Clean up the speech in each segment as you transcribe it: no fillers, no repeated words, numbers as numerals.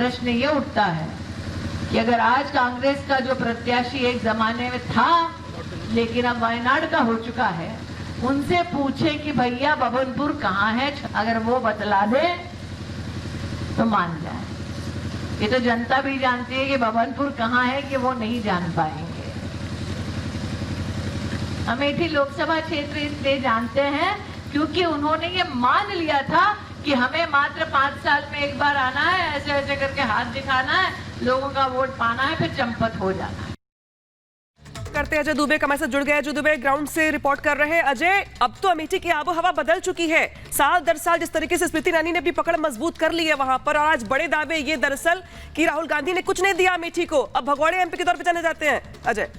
प्रश्न ये उठता है कि अगर आज कांग्रेस का जो प्रत्याशी एक जमाने में था लेकिन अब वायनाड का हो चुका है, उनसे पूछे कि भैया बबनपुर कहाँ है, अगर वो बतला दे तो मान जाए। ये तो जनता भी जानती है कि बबनपुर कहाँ है कि वो नहीं जान पाएंगे। अमेठी लोकसभा क्षेत्र इसलिए जानते हैं क्योंकि उन्होंने ये मान लिया था कि हमें मात्र 5 साल में एक बार आना है, ऐसे ऐसे करके हाथ दिखाना है, लोगों का वोट पाना है, फिर चंपत हो जाना है। करते अजय दुबे हमारे साथ जुड़ गए। अजय दुबे ग्राउंड से रिपोर्ट कर रहे हैं। अजय, अब तो अमेठी की आबो हवा बदल चुकी है। साल दर साल जिस तरीके से स्मृति ईरानी ने अपनी पकड़ मजबूत कर ली है वहां पर, और आज बड़े दावे ये दरअसल कि राहुल गांधी ने कुछ नहीं दिया अमेठी को, अब भगोड़े एमपी के तौर पर जाने जाते हैं। अजय,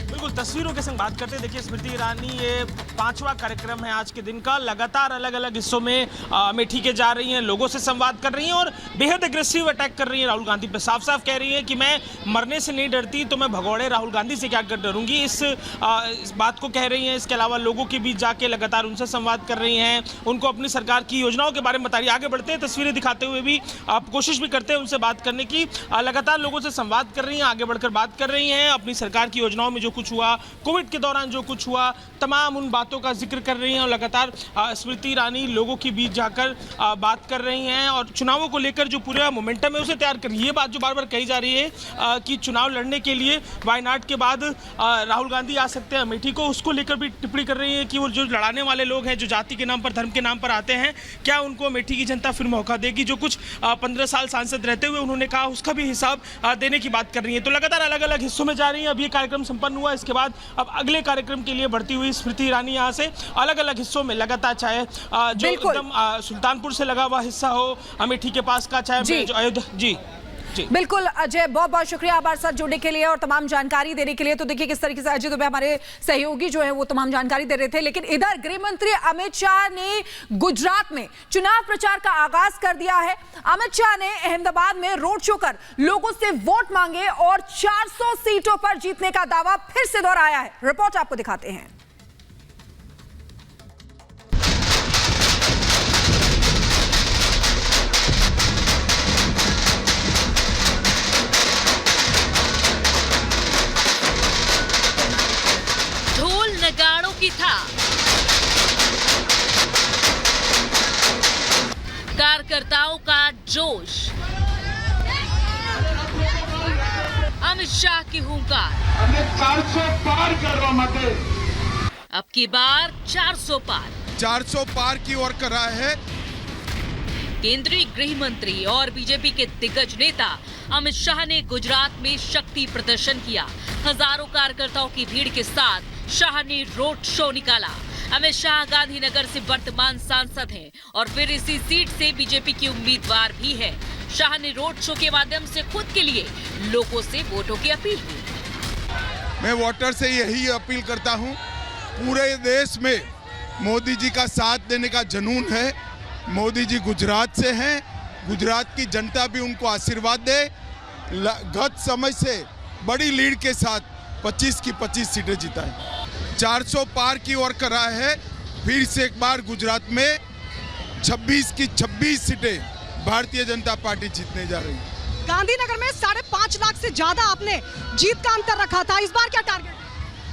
बिल्कुल तस्वीरों के संग बात करते हैं। देखिए स्मृति ईरानी, ये 5वां कार्यक्रम है आज के दिन का। लगातार अलग अलग हिस्सों में अमेठी के जा रही हैं, लोगों से संवाद कर रही हैं और बेहद एग्रेसिव अटैक कर रही हैं राहुल गांधी पे। साफ साफ कह रही हैं कि मैं मरने से नहीं डरती तो मैं भगोड़े राहुल गांधी से क्या कर डरूंगी, इस बात को कह रही हैं। इसके अलावा लोगों के बीच जाके लगातार उनसे संवाद कर रही हैं, उनको अपनी सरकार की योजनाओं के बारे में बता रही है। आगे बढ़ते हैं, तस्वीरें दिखाते हुए भी आप कोशिश भी करते हैं उनसे बात करने की। लगातार लोगों से संवाद कर रही हैं, आगे बढ़कर बात कर रही हैं, अपनी सरकार की योजनाओं में जो कुछ हुआ, कोविड के दौरान जो कुछ हुआ, तमाम उन बातों का जिक्र कर रही हैं। और लगातार स्मृति ईरानी लोगों के बीच जाकर बात कर रही हैं और चुनावों को लेकर जो पूरा मोमेंटम है उसे तैयार कर रही है। ये बात जो बार बार कही जा रही है कि चुनाव लड़ने के लिए वायनाड के बाद राहुल गांधी आ सकते हैं अमेठी को, उसको लेकर भी टिप्पणी कर रही है कि वो जो लड़ाने वाले लोग हैं, जो जाति के नाम पर, धर्म के नाम पर आते हैं, क्या उनको अमेठी की जनता फिर मौका देगी। जो कुछ 15 साल सांसद रहते हुए उन्होंने कहा, उसका भी हिसाब देने की बात कर रही है। तो लगातार अलग अलग हिस्सों में जा रही हैं। अब ये कार्यक्रम संपन्न हुआ, इसके बाद अब अगले कार्यक्रम के लिए बढ़ती हुई स्मृति ईरानी यहाँ से अलग अलग हिस्सों में लगातार, चाहे जो एकदम सुल्तानपुर से लगा हुआ हिस्सा हो, अमेठी के पास का, चाहे जो अयोध्या। जी बिल्कुल अजय, बहुत बहुत शुक्रिया हमारे साथ जुड़ने के लिए और तमाम जानकारी देने के लिए। तो देखिए किस तरीके से अजय दुबे हमारे सहयोगी जो है वो तमाम जानकारी दे रहे थे। लेकिन इधर गृह मंत्री अमित शाह ने गुजरात में चुनाव प्रचार का आगाज कर दिया है। अमित शाह ने अहमदाबाद में रोड शो कर लोगों से वोट मांगे और 400 सीटों पर जीतने का दावा फिर से दोहराया है। रिपोर्ट आपको दिखाते हैं। नगाड़ों की था, कार्यकर्ताओं का जोश, अमित शाह की हुंकार। 400 पार कर रहा मते। अब की बार 400 पार, 400 पार की ओर कर रहा है। केंद्रीय गृह मंत्री और बीजेपी के दिग्गज नेता अमित शाह ने गुजरात में शक्ति प्रदर्शन किया। हजारों कार्यकर्ताओं की भीड़ के साथ शाह ने रोड शो निकाला। अमित शाह गांधीनगर से वर्तमान सांसद हैं और फिर इसी सीट से बीजेपी की उम्मीदवार भी है। शाह ने रोड शो के माध्यम से खुद के लिए लोगों से वोटों की अपील की। मैं वोटर से यही अपील करता हूं, पूरे देश में मोदी जी का साथ देने का जुनून है। मोदी जी गुजरात से हैं, गुजरात की जनता भी उनको आशीर्वाद दे। गत समय से बड़ी लीड के साथ 25 की 25 सीटें जिताएं। 400 पार की ओर कर रहा है। फिर से एक बार गुजरात में 26 की 26 सीटें भारतीय जनता पार्टी जीतने जा रही है। गांधीनगर में 5.5 लाख से ज्यादा आपने जीत का अंतर रखा था, इस बार क्या टारगेट?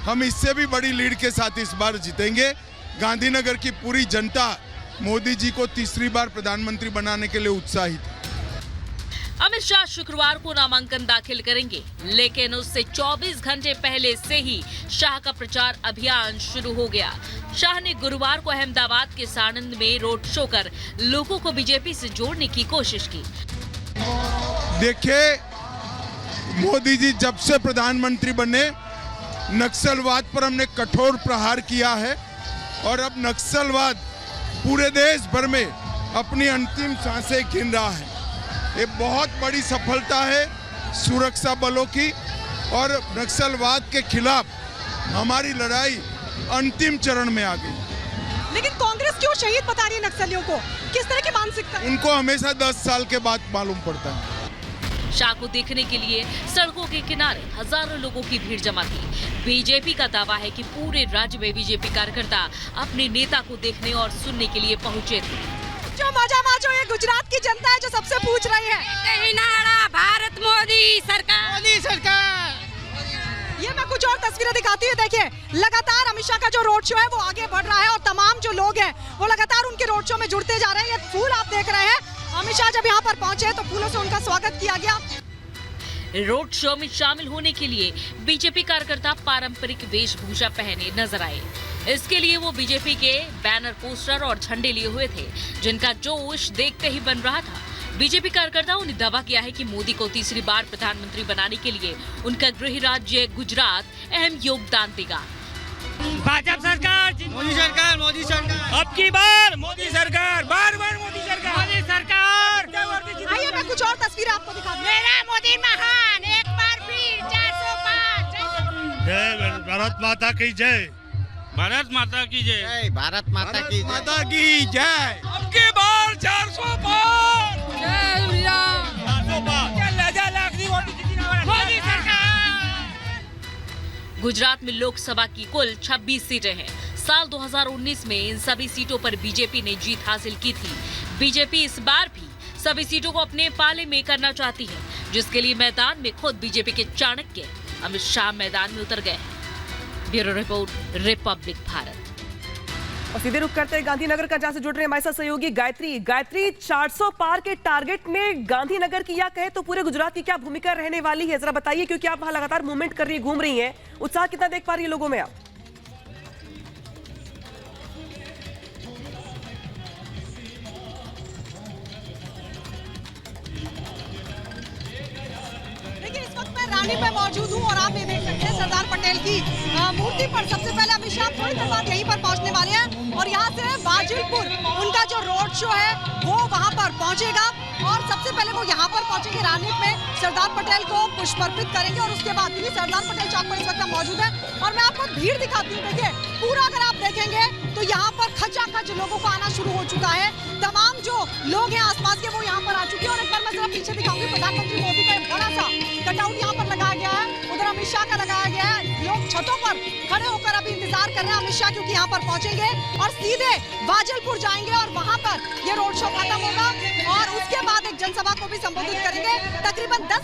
हम इससे भी बड़ी लीड के साथ इस बार जीतेंगे। गांधीनगर की पूरी जनता मोदी जी को तीसरी बार प्रधानमंत्री बनाने के लिए उत्साहित है। अमित शाह शुक्रवार को नामांकन दाखिल करेंगे, लेकिन उससे 24 घंटे पहले से ही शाह का प्रचार अभियान शुरू हो गया। शाह ने गुरुवार को अहमदाबाद के साणंद में रोड शो कर लोगों को बीजेपी से जोड़ने की कोशिश की। देखिए, मोदी जी जब से प्रधानमंत्री बने, नक्सलवाद पर हमने कठोर प्रहार किया है और अब नक्सलवाद पूरे देश भर में अपनी अंतिम सांसें गिन रहा है। ये बहुत बड़ी सफलता है सुरक्षा बलों की और नक्सलवाद के खिलाफ हमारी लड़ाई अंतिम चरण में आ गई। लेकिन कांग्रेस क्यों शहीद बता रही है नक्सलियों को? किस तरह की मानसिकता? उनको हमेशा 10 साल के बाद मालूम पड़ता है। शाह को देखने के लिए सड़कों के किनारे हजारों लोगों की भीड़ जमा थी। बीजेपी का दावा है कि पूरे राज्य में बीजेपी कार्यकर्ता अपने नेता को देखने और सुनने के लिए पहुंचे थे। जो मजा माचो ये गुजरात की जनता है जो सबसे पूछ रही है। भारत मोदी सरकार। ये मैं कुछ और तस्वीरें दिखाती हूँ। देखिए लगातार अमित शाह का जो रोड शो है वो आगे बढ़ रहा है और तमाम जो लोग हैं वो लगातार उनके रोड शो में जुड़ते जा रहे हैं। ये फूल आप देख रहे हैं, अमित शाह जब यहाँ पर पहुंचे तो फूलों से उनका स्वागत किया गया। रोड शो में शामिल होने के लिए बीजेपी कार्यकर्ता पारंपरिक वेशभूषा पहने नजर आए। इसके लिए वो बीजेपी के बैनर, पोस्टर और झंडे लिए हुए थे, जिनका जोश देखते ही बन रहा था। बीजेपी कार्यकर्ताओं ने दावा किया है कि मोदी को तीसरी बार प्रधानमंत्री बनाने के लिए उनका गृह राज्य गुजरात अहम योगदान देगा। भाजपा सरकार, मोदी सरकार, अब की बार मोदी सरकार, बार मोदी सरकार। आइए मैं कुछ और तस्वीरें आपको दिखाती हूँ। मेरा मोदी महान, एक बार फिर 405। जय भारत माता की जय। भारत माता की जय। भारत माता की जय। अब की बार 405। मोदी सरकार। गुजरात में लोकसभा की कुल 26 सीटें हैं। साल 2019 में इन सभी सीटों पर बीजेपी ने जीत हासिल की थी। बीजेपी इस बार भी सभी सीटों को अपने पाले में करना चाहती है, जिसके लिए मैदान में खुद बीजेपी के चाणक्य अमित शाह मैदान में उतर गए हैं। Bureau report, Republic Bharat. और सीधे रुख करते हैं गांधीनगर का, जहां से जुड़ रहे हैं हमारे साथ सहयोगी गायत्री 400 पार के टारगेट में गांधीनगर की या कहे तो पूरे गुजरात की क्या भूमिका रहने वाली है, जरा बताइए, क्योंकि आप वहां लगातार मूवमेंट कर रही है, घूम रही हैं। उत्साह कितना देख पा रही है लोगों में आप? रानी में मौजूद हूँ और आप ये देख सकते हैं सरदार पटेल की मूर्ति पर सबसे पहले अमित शाह थोड़ी देर बाद यहीं पर पहुंचने वाले हैं और यहाँ से वाजिलपुर उनका जो रोड शो है वो वहाँ पर पहुंचेगा और सबसे पहले वो यहाँ पर पहुंचेंगे रानी में, सरदार पटेल को पुष्प अर्पित करेंगे और उसके बाद भी सरदार पटेल चौक पर इस वक्त मौजूद है और मैं आपको भीड़ दिखाती हूँ। देखिए पूरा अगर आप देखेंगे तो यहाँ पर खचाखच लोगों को आना शुरू हो चुका है। तमाम जो लोग हैं आसपास के वो यहाँ पर आ चुके हैं और एक बार मैं जरा पीछे दिखाऊंगी, प्रधानमंत्री मोदी का एक बड़ा सा कटआउट यहाँ पर लगाया गया है, उधर अमित शाह का लगाया गया है। लोग छतों पर खड़े होकर अभी इंतजार कर रहे हैं अमित शाह, क्योंकि यहाँ पर पहुंचेंगे और सीधे वाजिलपुर जाएंगे और वहां पर ये रोड शो खत्म होगा और उसके बाद एक जनसभा को भी संबोधित करेंगे। तकरीबन 10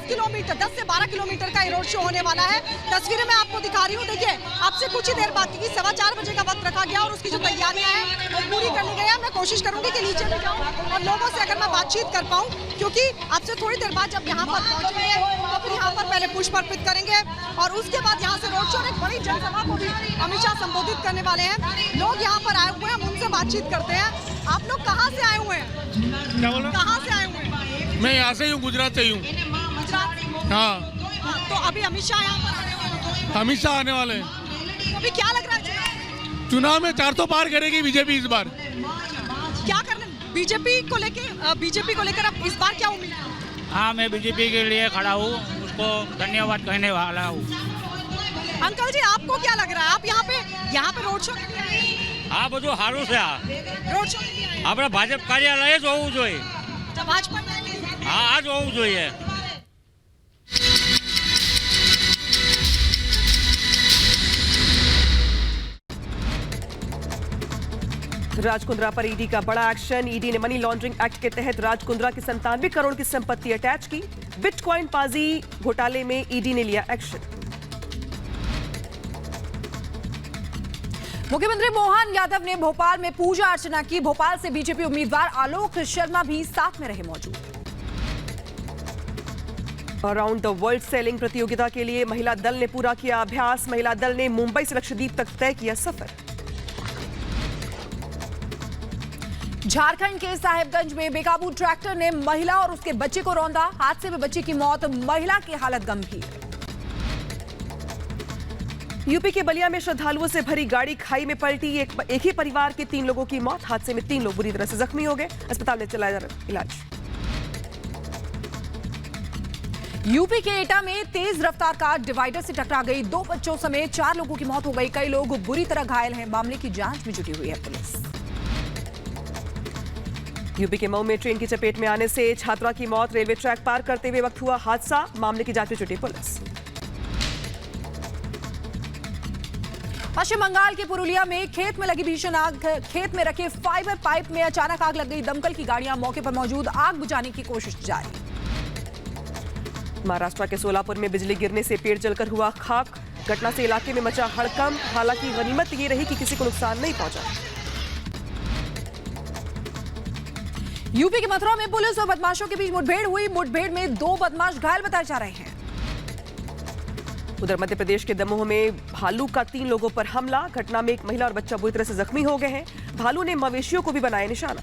से 12 किलोमीटर का ये रोड शो होने वाला है। तस्वीरें मैं आपको दिखा रही हूँ। देखिए आपसे कुछ ही देर बाद, क्योंकि 4:15 बजे का वक्त रखा गया और उसकी जो तैयारियां हैं वो पूरी कर ली गई है। मैं कोशिश करूंगी कि नीचे भी जाऊं और लोगों से अगर मैं बातचीत कर पाऊं, क्योंकि आपसे थोड़ी देर बाद जब यहाँ पर पहुंचेंगे तो फिर यहाँ पर पहले पुष्प अर्पित करेंगे और उसके बाद यहाँ से रोड शो, एक बड़ी जनसभा को भी अमित शाह संबोधित करने वाले हैं। लोग यहाँ पर आए हुए हैं, हम उनसे बातचीत करते हैं। आप लोग कहाँ से आए हुए हैं? क्या बोला? कहाँ से आए हुए हैं? मैं यहाँ से हूँ, गुजरात से हूँ। गुजरात। हाँ। तो अभी अमित शाह यहाँ पर आने वाले हैं। अमित शाह आने वाले हैं। तो अभी क्या लग रहा है चुनाव में 400 पार करेगी बीजेपी इस बार। क्या करना बीजेपी को लेकर अब इस बार क्या उम्मीद है? हाँ, मैं बीजेपी के लिए खड़ा हूँ, उसको धन्यवाद कहने वाला हूँ। अंकल जी आपको क्या लग रहा है, आप यहाँ पे रोड शो के लिए आए हैं? આ બધું સારું છે। रोड शो के लिए आए हैं? આપણે ભાજપ કાર્યાલય જ હોવું જોઈએ। जब भाजपा में आएंगे? હા, આ જ હોવું જોઈએ। राज कुंद्रा पर ईडी का बड़ा एक्शन। ईडी ने मनी लॉन्ड्रिंग एक्ट के तहत राज कुंद्रा की 97 करोड़ की संपत्ति अटैच की। बिटकॉइन पाजी घोटाले में ईडी ने लिया एक्शन। मुख्यमंत्री मोहन यादव ने भोपाल में पूजा अर्चना की। भोपाल से बीजेपी उम्मीदवार आलोक शर्मा भी साथ में रहे मौजूद। अराउंड द वर्ल्ड सेलिंग प्रतियोगिता के लिए महिला दल ने पूरा किया अभ्यास। महिला दल ने मुंबई से लक्षद्वीप तक तय किया सफर। झारखंड के साहेबगंज में बेकाबू ट्रैक्टर ने महिला और उसके बच्चे को रौंदा। हादसे में बच्चे की मौत, महिला की हालत गंभीर। यूपी के बलिया में श्रद्धालुओं से भरी गाड़ी खाई में पलटी। एक ही परिवार के 3 लोगों की मौत। हादसे में 3 लोग बुरी तरह से जख्मी हो गए, अस्पताल में चलाया जा रहा इलाज। यूपी के एटा में तेज रफ्तार कार डिवाइडर से टकरा गई। 2 बच्चों समेत 4 लोगों की मौत हो गई। कई लोग बुरी तरह घायल हैं। मामले की जांच में जुटी हुई है पुलिस। यूपी के मऊ में ट्रेन की चपेट में आने से छात्रा की मौत। रेलवे ट्रैक पार करते हुए वक्त हुआ हादसा। मामले की जांच में जुटी पुलिस। पश्चिम बंगाल के पुरुलिया में खेत में लगी भीषण आग। खेत में रखे फाइबर पाइप में अचानक आग लग गई। दमकल की गाड़ियां मौके पर मौजूद, आग बुझाने की कोशिश जारी। महाराष्ट्र के सोलापुर में बिजली गिरने से पेड़ जलकर हुआ खाक। घटना से इलाके में मचा हड़कंप। हालांकि गनीमत ये रही कि किसी को नुकसान नहीं पहुंचा। यूपी के मथुरा में पुलिस और बदमाशों के बीच मुठभेड़ हुई। मुठभेड़ में 2 बदमाश घायल बताए जा रहे हैं। उधर मध्य प्रदेश के दमोह में भालू का 3 लोगों पर हमला। घटना में एक महिला और बच्चा बुरी तरह से जख्मी हो गए हैं। भालू ने मवेशियों को भी बनाया निशाना।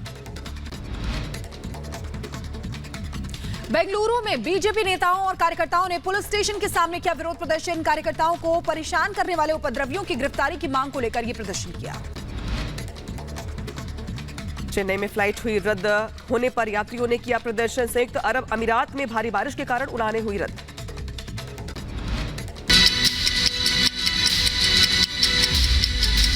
बेंगलुरु में बीजेपी नेताओं और कार्यकर्ताओं ने पुलिस स्टेशन के सामने किया विरोध प्रदर्शन। कार्यकर्ताओं को परेशान करने वाले उपद्रवियों की गिरफ्तारी की मांग को लेकर यह प्रदर्शन किया। चेन्नई में फ्लाइट हुई रद्द। होने पर यात्रियों ने किया प्रदर्शन। संयुक्त अरब अमीरात में भारी बारिश के कारण उड़ानें हुई रद्द।